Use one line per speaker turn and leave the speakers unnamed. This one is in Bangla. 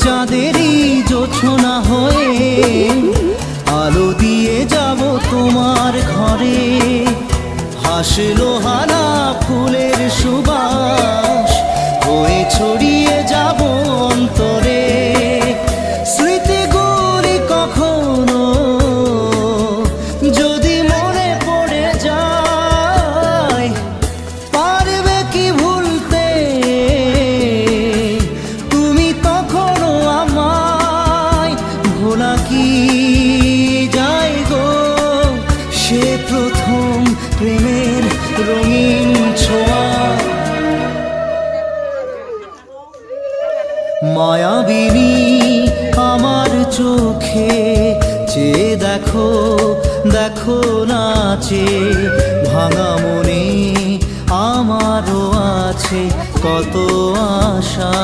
চাঁদেরই জোছনা হয়ে আলো দিয়ে যাব তোমার ঘরে। হাসলো হানা ফুলের সুবাস হয়ে ছড়িয়ে যাব অন্তরে। স্মৃতিগুলি কখনো যদি মনে পড়ে যায়, পারবে কি ভুলতে তুমি তখনও আমায়? ভোলা কি যায় গো সে প্রথম প্রেমের রঙিন ছোঁয়া। মায়াবিনী আমার চোখে চেয়ে দেখো, দেখো নাচে ভাঙা মনে আমারও আছে কত আশা।